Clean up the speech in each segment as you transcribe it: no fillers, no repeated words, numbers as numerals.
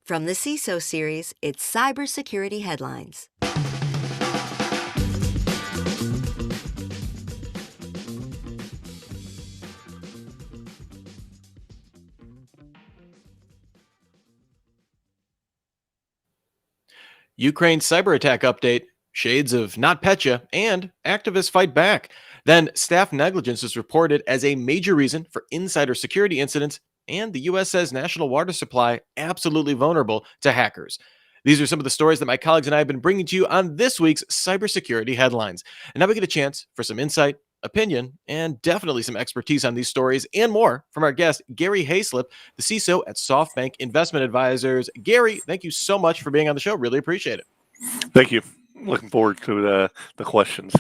From the CISO series, it's Cybersecurity Headlines. Ukraine cyber attack update, shades of NotPetya, and activists fight back. Then staff negligence is reported as a major reason for insider security incidents, and the US says national water supply absolutely vulnerable to hackers. These are some of the stories that my colleagues and I have been bringing to you on this week's cybersecurity headlines. And now we get a chance for some insight, opinion, and definitely some expertise on these stories and more from our guest, Gary Hayslip, the CISO at SoftBank Investment Advisors. Gary, thank you so much for being on the show. Really appreciate it. Thank you. Looking forward to the questions.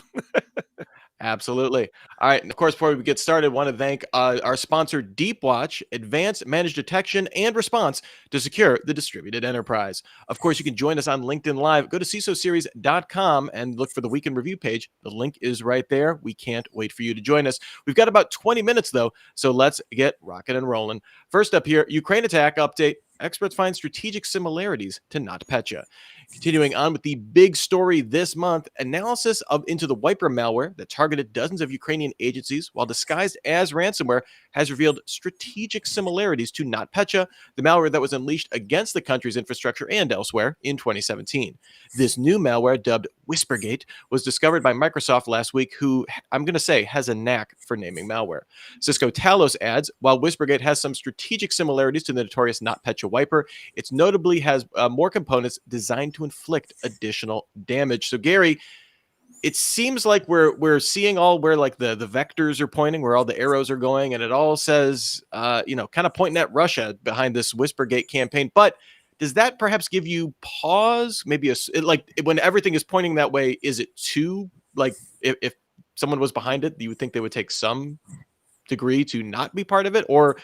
Absolutely. All right. And of course, before we get started, I want to thank our sponsor, DeepWatch, advanced managed detection and response to secure the distributed enterprise. Of course, you can join us on LinkedIn Live. Go to CISOseries.com and look for the weekend review page. The link is right there. We can't wait for you to join us. We've got about 20 minutes, though, so let's get rocking and rolling. First up here, Ukraine attack update. Experts find strategic similarities to NotPetya. Continuing on with the big story this month, analysis of Into the Wiper malware that targeted dozens of Ukrainian agencies while disguised as ransomware has revealed strategic similarities to NotPetya, the malware that was unleashed against the country's infrastructure and elsewhere in 2017. This new malware, dubbed Whispergate, was discovered by Microsoft last week, who I'm going to say has a knack for naming malware. Cisco Talos adds, while Whispergate has some strategic similarities to the notorious NotPetya wiper, it notably has more components designed to inflict additional damage. So, Gary, it seems like we're seeing all where like the vectors are pointing, where all the arrows are going, and it all says, kind of pointing at Russia behind this Whispergate campaign. But does that perhaps give you pause? Maybe like when everything is pointing that way, is it too like if someone was behind it, you would think they would take some degree to not be part of it, or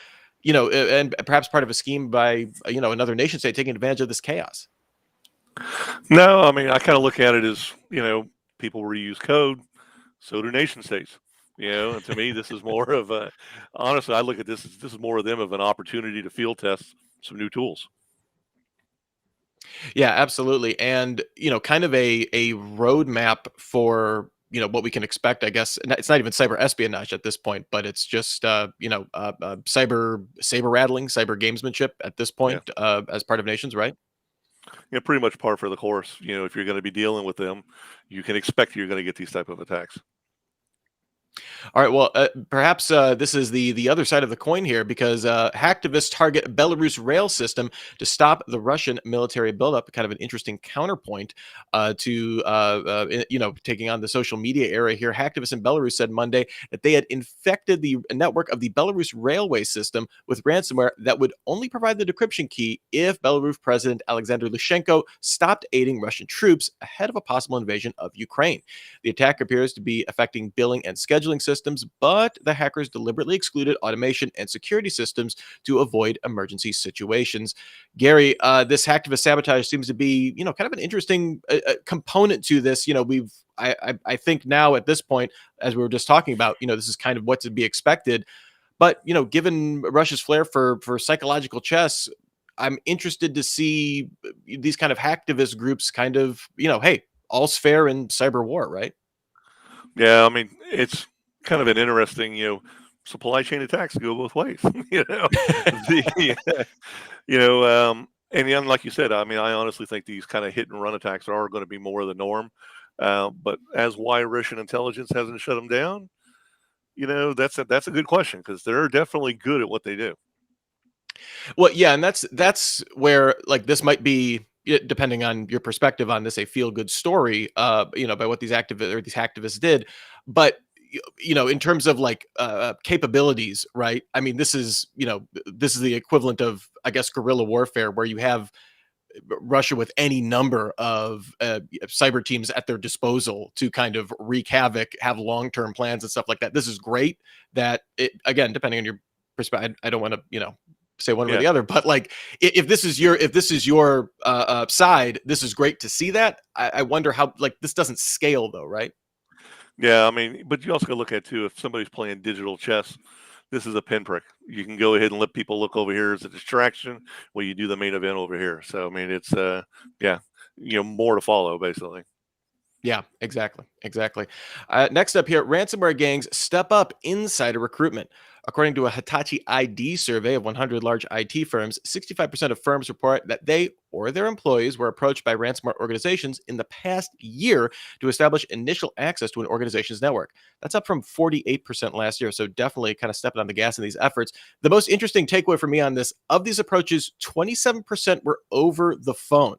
and perhaps part of a scheme by another nation state taking advantage of this chaos? No, I mean, I kind of look at it as, people reuse code, so do nation states. And to me, this is more of a, honestly, I look at this as this is more of them of an opportunity to field test some new tools. Yeah, absolutely. And, kind of a roadmap for, what we can expect, I guess. It's not even cyber espionage at this point, but it's just, cyber saber rattling, cyber gamesmanship at this point, as part of nations, right? Pretty much par for the course. If you're going to be dealing with them, you can expect you're going to get these type of attacks. All right. Well, perhaps this is the other side of the coin here, because hacktivists target Belarus rail system to stop the Russian military buildup. Kind of an interesting counterpoint to taking on the social media era here. Hacktivists in Belarus said Monday that they had infected the network of the Belarus railway system with ransomware that would only provide the decryption key if Belarus President Alexander Lukashenko stopped aiding Russian troops ahead of a possible invasion of Ukraine. The attack appears to be affecting billing and scheduling systems, but the hackers deliberately excluded automation and security systems to avoid emergency situations. Gary, this hacktivist sabotage seems to be, kind of an interesting component to this. I think now at this point, as we were just talking about, this is kind of what to be expected. But, given Russia's flair for psychological chess, I'm interested to see these kind of hacktivist groups kind of, hey, all's fair in cyber war, right? Yeah, I mean, it's kind of an interesting, supply chain attacks go both ways. And then, like you said, I mean, I honestly think these kind of hit and run attacks are going to be more of the norm. But as why Russian intelligence hasn't shut them down, that's a good question, because they're definitely good at what they do. Well, yeah, and that's where like this might be, depending on your perspective on this, a feel good story, by what these hacktivists did. But in terms of like capabilities, right? I mean, this is the equivalent of, I guess, guerrilla warfare, where you have Russia with any number of cyber teams at their disposal to kind of wreak havoc, have long-term plans and stuff like that. This is great. That it, again, depending on your perspective, I don't want to say one way or the other, but like if this is your side, this is great to see that. I wonder how, like, this doesn't scale though, right? Yeah, I mean, but you also got to look at too, if somebody's playing digital chess, this is a pinprick. You can go ahead and let people look over here as a distraction while you do the main event over here. So I mean, it's yeah, more to follow basically. Yeah, exactly. Exactly. Next up here, ransomware gangs step up insider recruitment. According to a Hitachi ID survey of 100 large IT firms, 65% of firms report that they or their employees were approached by ransomware organizations in the past year to establish initial access to an organization's network. That's up from 48% last year. So definitely kind of stepping on the gas in these efforts. The most interesting takeaway for me on this, of these approaches, 27% were over the phone.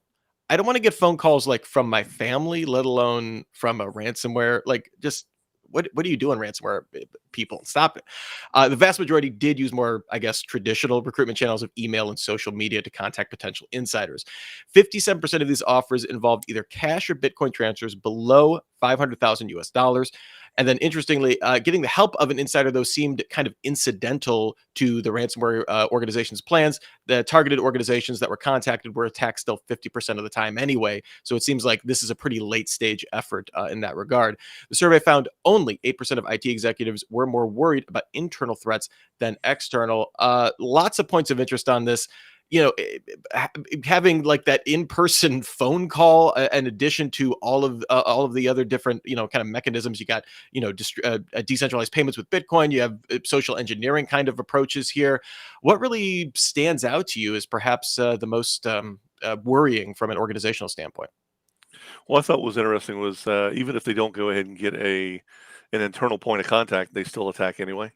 I don't want to get phone calls like from my family, let alone from a ransomware. Like, just what are you doing, ransomware people? Stop it. The vast majority did use more, I guess, traditional recruitment channels of email and social media to contact potential insiders. 57% of these offers involved either cash or Bitcoin transfers below 500,000 US dollars. And then, interestingly, getting the help of an insider, though, seemed kind of incidental to the ransomware organization's plans. The targeted organizations that were contacted were attacked still 50% of the time anyway. So it seems like this is a pretty late stage effort in that regard. The survey found only 8% of IT executives were more worried about internal threats than external. Lots of points of interest on this. Having like that in-person phone call, in addition to all of the other different, kind of mechanisms. You got, decentralized payments with Bitcoin. You have social engineering kind of approaches here. What really stands out to you is perhaps the most worrying from an organizational standpoint? Well, I thought what was interesting was even if they don't go ahead and get an internal point of contact, they still attack anyway.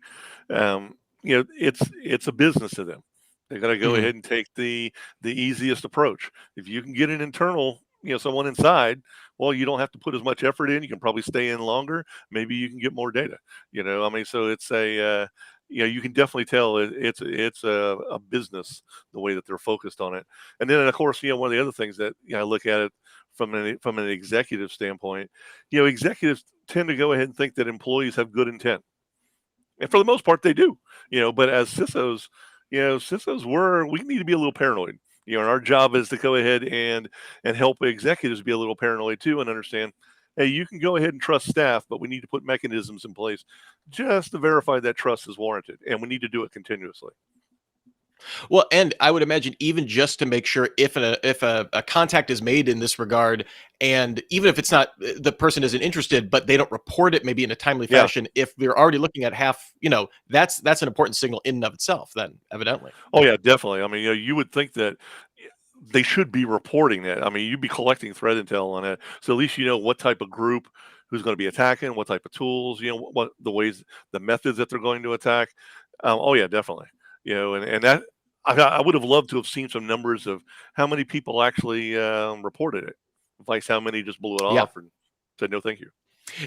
It's a business to them. They're going to go Mhm. ahead and take the easiest approach. If you can get an internal, someone inside, well, you don't have to put as much effort in. You can probably stay in longer. Maybe you can get more data. I mean, so it's you can definitely tell it's a business the way that they're focused on it. And then, of course, one of the other things that I look at it from an executive standpoint, executives tend to go ahead and think that employees have good intent, and for the most part, they do. But as CISOs, we need to be a little paranoid. And our job is to go ahead and help executives be a little paranoid too, and understand, hey, you can go ahead and trust staff, but we need to put mechanisms in place just to verify that trust is warranted, and we need to do it continuously. Well, and I would imagine even just to make sure if a contact is made in this regard, and even if it's not, the person isn't interested, but they don't report it maybe in a timely Yeah. fashion, if they're already looking at half, that's an important signal in and of itself. Then evidently, Oh yeah, definitely. I mean, you would think that they should be reporting that. I mean, you'd be collecting threat intel on it, so at least you know what type of group, who's going to be attacking, what type of tools, what the ways, the methods that they're going to attack. Oh yeah, definitely. And that I would have loved to have seen some numbers of how many people actually reported it, like how many just blew it yeah, off and said no, thank you.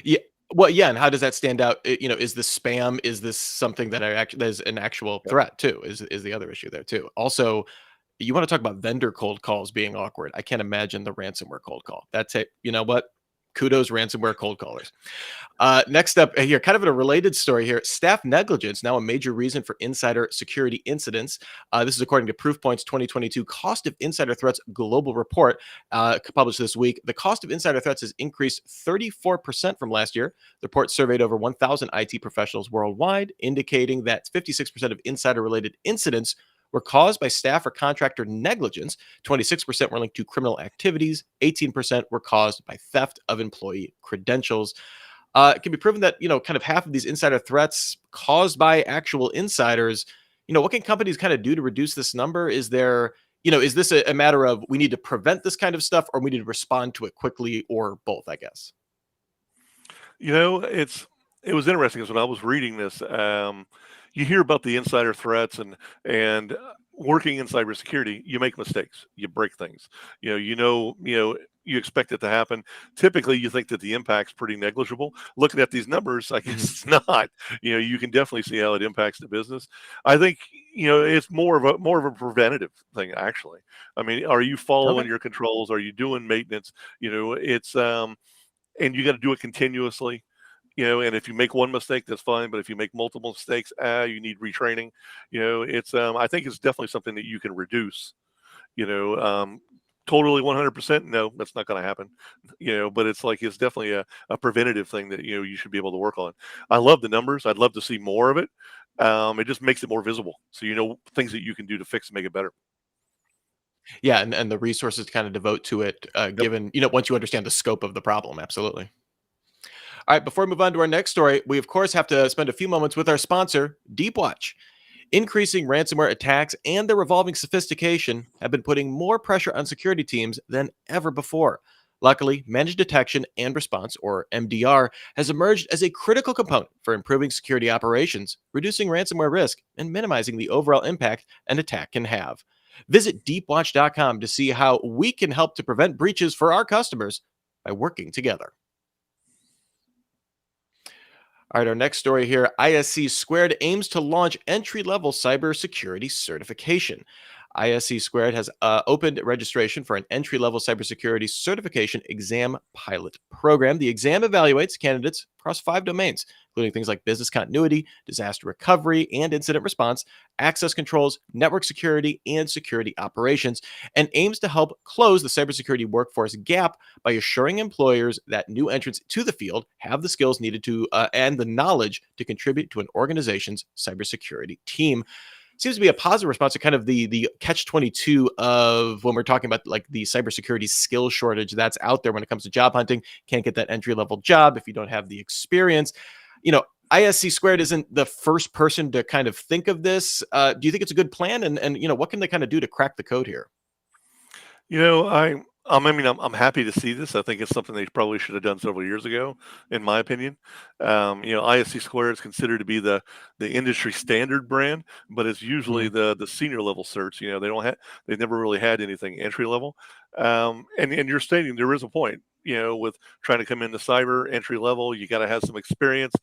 yeah. Well, yeah, and how does that stand out? Is this spam? Is this something that I actually, there's an actual Yep. threat too? Is the other issue there too? Also, you want to talk about vendor cold calls being awkward. I can't imagine the ransomware cold call. That's it. You know what? Kudos, ransomware cold callers. Next up here, kind of in a related story here, staff negligence now a major reason for insider security incidents. This is according to Proofpoint's 2022 Cost of Insider Threats Global Report, published this week. The cost of insider threats has increased 34% from last year. The report surveyed over 1,000 IT professionals worldwide, indicating that 56% of insider-related incidents were caused by staff or contractor negligence. 26% were linked to criminal activities. 18% were caused by theft of employee credentials. It can be proven that, kind of half of these insider threats caused by actual insiders. What can companies kind of do to reduce this number? Is there, is this a matter of we need to prevent this kind of stuff, or we need to respond to it quickly, or both, I guess? It was interesting because when I was reading this, you hear about the insider threats and working in cybersecurity, you make mistakes, you break things. You expect it to happen. Typically, you think that the impact's pretty negligible. Looking at these numbers, I guess Mhm. it's not. You can definitely see how it impacts the business. I think it's more of a preventative thing, actually. I mean, are you Okay. following your controls? Are you doing maintenance? It's and you got to do it continuously. And if you make one mistake, that's fine. But if you make multiple mistakes, you need retraining. It's I think it's definitely something that you can reduce. You know, um, Totally 100%. No, that's not going to happen. But it's like it's definitely a preventative thing that you should be able to work on. I love the numbers. I'd love to see more of it. It just makes it more visible, so you know things that you can do to fix and make it better. Yeah, and the resources to kind of devote to it, Yep. given once you understand the scope of the problem. Absolutely. All right, before we move on to our next story, we of course have to spend a few moments with our sponsor, Deepwatch. Increasing ransomware attacks and their evolving sophistication have been putting more pressure on security teams than ever before. Luckily, managed detection and response, or MDR, has emerged as a critical component for improving security operations, reducing ransomware risk, and minimizing the overall impact an attack can have. Visit deepwatch.com to see how we can help to prevent breaches for our customers by working together. All right, our next story here. ISC Squared aims to launch entry-level cybersecurity certification. ISC Squared has opened registration for an entry-level cybersecurity certification exam pilot program. The exam evaluates candidates across 5 domains, including things like business continuity, disaster recovery and incident response, access controls, network security, and security operations, and aims to help close the cybersecurity workforce gap by assuring employers that new entrants to the field have the skills needed to and the knowledge to contribute to an organization's cybersecurity team. Seems to be a positive response to kind of the catch 22 of when we're talking about like the cybersecurity skill shortage that's out there when it comes to job hunting. Can't get that entry level job if you don't have the experience. ISC Squared isn't the first person to kind of think of this. Do you think it's a good plan? And what can they kind of do to crack the code here? You know, I'm happy to see this. I think it's something they probably should have done several years ago, in my opinion. ISC Square is considered to be the industry standard brand, but it's usually Mhm. the senior level certs. They've never really had anything entry level. And you're stating there is a point. With trying to come into cyber entry level, you got to have some experience.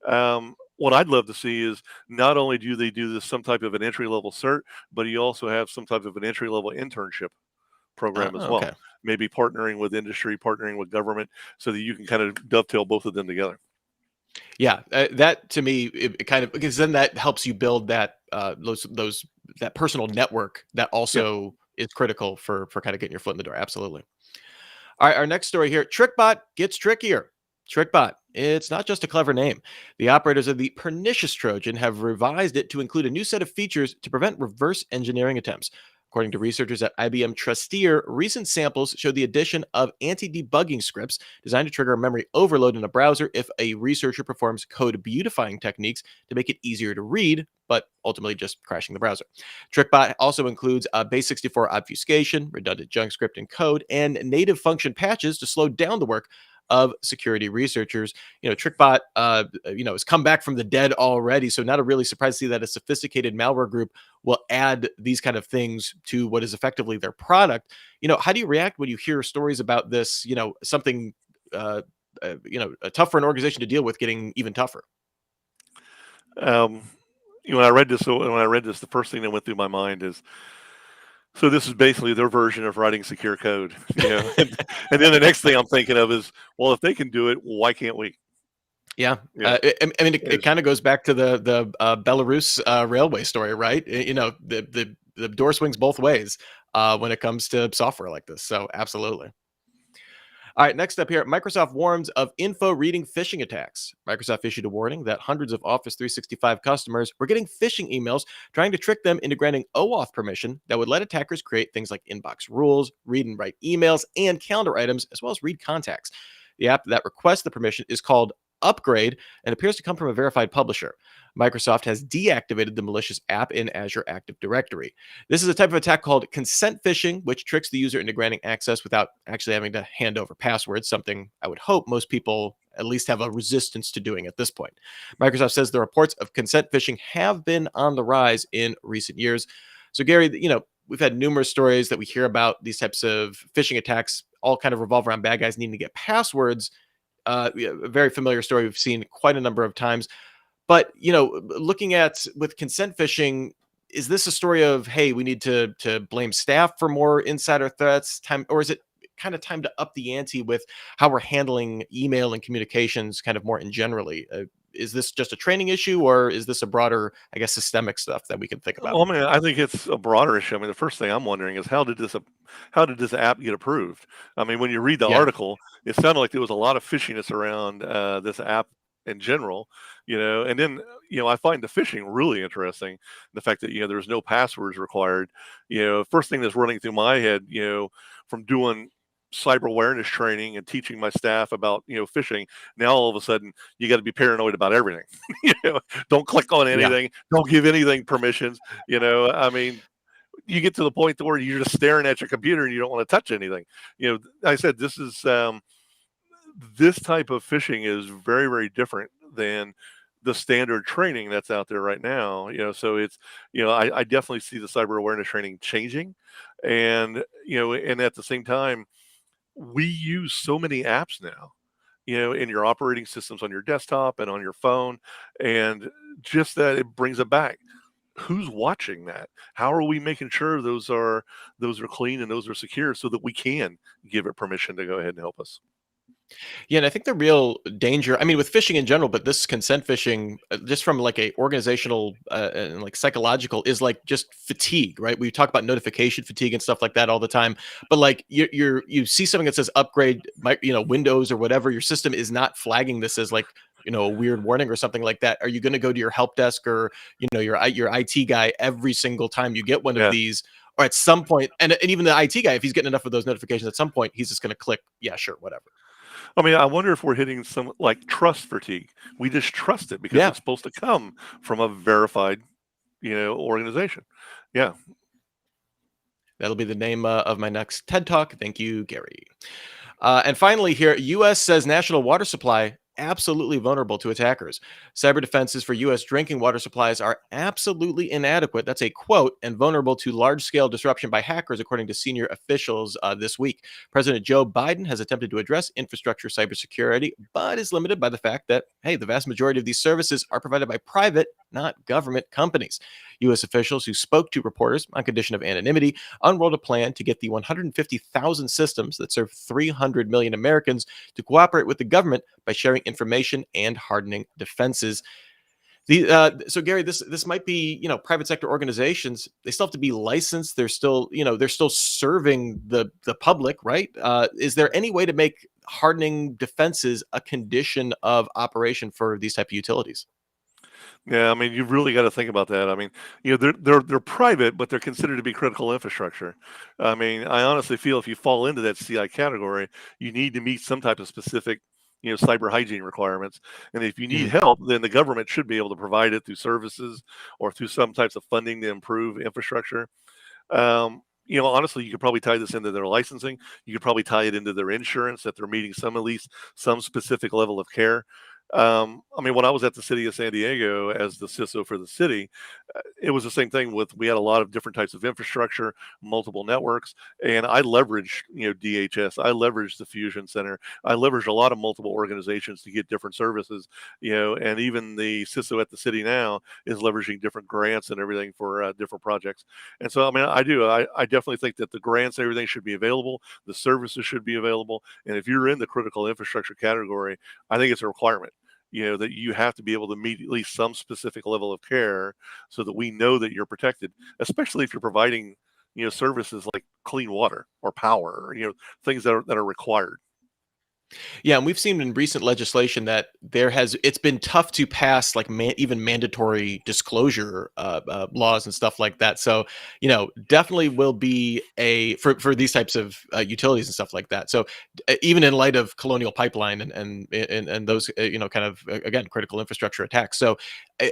What I'd love to see is not only do they do this some type of an entry level cert, but you also have some type of an entry level internship program as Okay. well. Maybe partnering with industry, partnering with government, so that you can kind of dovetail both of them together. Yeah, that to me it kind of because then that helps you build that those that personal network that Yeah. also is critical for kind of getting your foot in the door. Absolutely. All right, our next story here. Trickbot gets trickier. Trickbot. It's not just a clever name. The operators of the pernicious Trojan have revised it to include a new set of features to prevent reverse engineering attempts. According to researchers at IBM Trickier, recent samples show the addition of anti-debugging scripts designed to trigger memory overload in a browser if a researcher performs code beautifying techniques to make it easier to read, but ultimately just crashing the browser. Trickbot also includes base64 obfuscation, redundant junk script and code, and native function patches to slow down the work of security researchers. Trickbot, has come back from the dead already, so not a really surprise to see that a sophisticated malware group will add these kind of things to what is effectively their product. How do you react when you hear stories about this? Something, tough for an organization to deal with, getting even tougher. Um, when I read this, the first thing that went through my mind is, so this is basically their version of writing secure code, and then the next thing I'm thinking of is, well, if they can do it, why can't we? Yeah, You know, I mean, it is kind of goes back to the Belarus railway story, right? The door swings both ways when it comes to software like this. So absolutely. All right, next up here, Microsoft warns of info reading phishing attacks. Microsoft issued a warning that hundreds of Office 365 customers were getting phishing emails trying to trick them into granting OAuth permission that would let attackers create things like inbox rules, read and write emails, and calendar items, as well as read contacts. The app that requests the permission is called Upgrade and appears to come from a verified publisher. Microsoft has deactivated the malicious app in Azure Active Directory. This is a type of attack called consent phishing, which tricks the user into granting access without actually having to hand over passwords, something I would hope most people at least have a resistance to doing at this point. Microsoft says the reports of consent phishing have been on the rise in recent years. So, Gary, we've had numerous stories that we hear about these types of phishing attacks, all kind of revolve around bad guys needing to get passwords. Yeah, a very familiar story we've seen quite a number of times. But looking at with consent phishing, is this a story of, hey, we need to blame staff for more insider threats, time, or is it kind of time to up the ante with how we're handling email and communications, kind of more in generally? Is this just a training issue, or is this a broader, I guess, systemic stuff that we can think about? well, I mean, I think it's a broader issue. I mean, the first thing I'm wondering is how did this app get approved? I mean, when you read the Yeah. article, it sounded like there was a lot of fishiness around this app in general, and then, I find the phishing really interesting. The fact that, there's no passwords required. First thing that's running through my head, from doing cyber awareness training and teaching my staff about, phishing. Now, all of a sudden, you got to be paranoid about everything. you know, don't click on Yeah. anything. Don't give anything permissions. I mean, you get to the point to where you're just staring at your computer and you don't want to touch anything. I said, this type of phishing is very, very different than the standard training that's out there right now. So it's, I definitely see the cyber awareness training changing. And, and at the same time, we use so many apps now, in your operating systems on your desktop and on your phone. And just that it brings it back. Who's watching that? How are we making sure those are clean and those are secure so that we can give it permission to go ahead and help us? Yeah, and I think the real danger, I mean, with phishing in general, but this consent phishing, just from like a organizational and like psychological, is like just fatigue, right? We talk about notification fatigue and stuff like that all the time. But like you see something that says upgrade, Windows or whatever, your system is not flagging this as like a weird warning or something like that. Are you going to go to your help desk or your IT guy every single time you get one of Yeah. these? Or at some point, and even the IT guy, if he's getting enough of those notifications, at some point he's just going to click, yeah, sure, whatever. I mean, I wonder if we're hitting some like trust fatigue. We just trust it because Yeah. it's supposed to come from a verified, organization. Yeah. That'll be the name of my next TED Talk. Thank you, Gary. And finally, here, U.S. says national water supply absolutely vulnerable to attackers. Cyber defenses for U.S. drinking water supplies are absolutely inadequate. That's a quote, and vulnerable to large-scale disruption by hackers, according to senior officials this week. President Joe Biden has attempted to address infrastructure cybersecurity, but is limited by the fact that, hey, the vast majority of these services are provided by private, not government companies. U.S. officials who spoke to reporters on condition of anonymity unrolled a plan to get the 150,000 systems that serve 300 million Americans to cooperate with the government by sharing information and hardening defenses. So Gary, this might be private sector organizations. They still have to be licensed. They're still serving the public, right? Is there any way to make hardening defenses a condition of operation for these type of utilities? Yeah, I mean, you've really got to think about that. I mean, they're private, but they're considered to be critical infrastructure. I mean, I honestly feel if you fall into that CI category, you need to meet some type of specific, cyber hygiene requirements. And if you need Mhm. help, then the government should be able to provide it through services or through some types of funding to improve infrastructure. Honestly, you could probably tie this into their licensing. You could probably tie it into their insurance that they're meeting some, at least some specific level of care. I mean, when I was at the city of San Diego as the CISO for the city, it was the same thing we had a lot of different types of infrastructure, multiple networks, and I leveraged, DHS, I leveraged the Fusion Center, I leveraged a lot of multiple organizations to get different services, and even the CISO at the city now is leveraging different grants and everything for different projects. And so, I mean, I definitely think that the grants and everything should be available, the services should be available, and if you're in the critical infrastructure category, I think it's a requirement. That you have to be able to meet at least some specific level of care so that we know that you're protected, especially if you're providing, services like clean water or power, or, things that are required. Yeah, and we've seen in recent legislation that it's been tough to pass like even mandatory disclosure laws and stuff like that. So definitely will be for these types of utilities and stuff like that. So even in light of Colonial Pipeline and those kind of again critical infrastructure attacks, so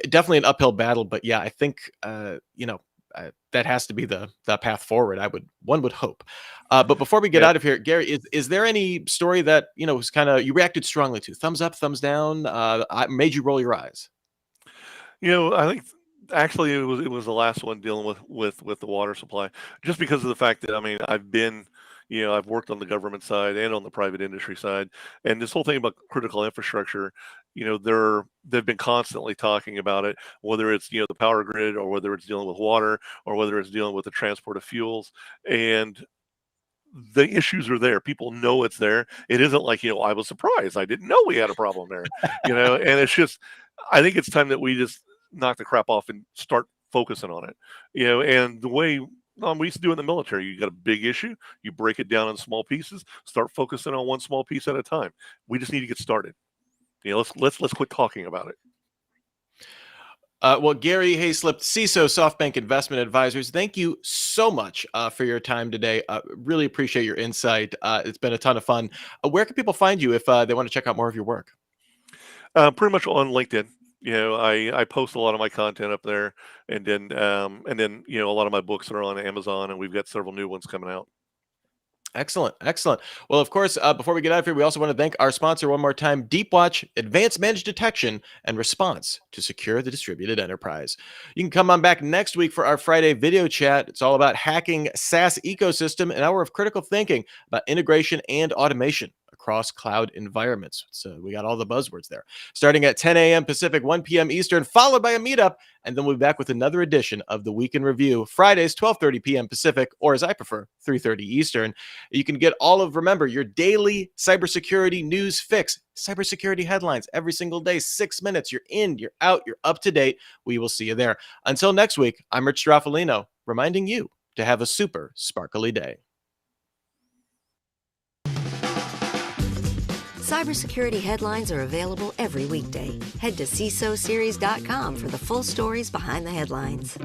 definitely an uphill battle. But yeah, I think that has to be the path forward. One would hope. But before we get Yeah. out of here, Gary, is there any story that was kind of you reacted strongly to? Thumbs up, thumbs down, made you roll your eyes? I think actually it was the last one dealing with the water supply, just because of the fact that, I mean, I've worked on the government side and on the private industry side, and this whole thing about critical infrastructure, they've been constantly talking about it, whether it's the power grid or whether it's dealing with water or whether it's dealing with the transport of fuels, and the issues are there. People know it's there. It isn't like, I was surprised. I didn't know we had a problem there, and it's just, I think it's time that we just knock the crap off and start focusing on it, and the way we used to do in the military, you got a big issue, you break it down in small pieces, start focusing on one small piece at a time. We just need to get started. Let's quit talking about it. Well, Gary Hayslip, CISO, SoftBank Investment Advisors, thank you so much for your time today. Really appreciate your insight. It's been a ton of fun. Where can people find you if they want to check out more of your work? Pretty much on LinkedIn. I post a lot of my content up there, and then a lot of my books are on Amazon, and we've got several new ones coming out. Excellent. Excellent. Well, of course, before we get out of here, we also want to thank our sponsor one more time, Deepwatch, Advanced Managed Detection and Response to Secure the Distributed Enterprise. You can come on back next week for our Friday video chat. It's all about hacking SaaS ecosystem, an hour of critical thinking about integration and automation across cloud environments. So we got all the buzzwords there. Starting at 10 a.m. Pacific, 1 p.m. Eastern, followed by a meetup, and then we'll be back with another edition of the Week in Review, Fridays, 12:30 p.m. Pacific, or as I prefer, 3:30 Eastern. You can get remember, your daily cybersecurity news fix, cybersecurity headlines every single day, 6 minutes. You're in, you're out, you're up to date. We will see you there. Until next week, I'm Rich Straffolino, reminding you to have a super sparkly day. Cybersecurity headlines are available every weekday. Head to CISOseries.com for the full stories behind the headlines.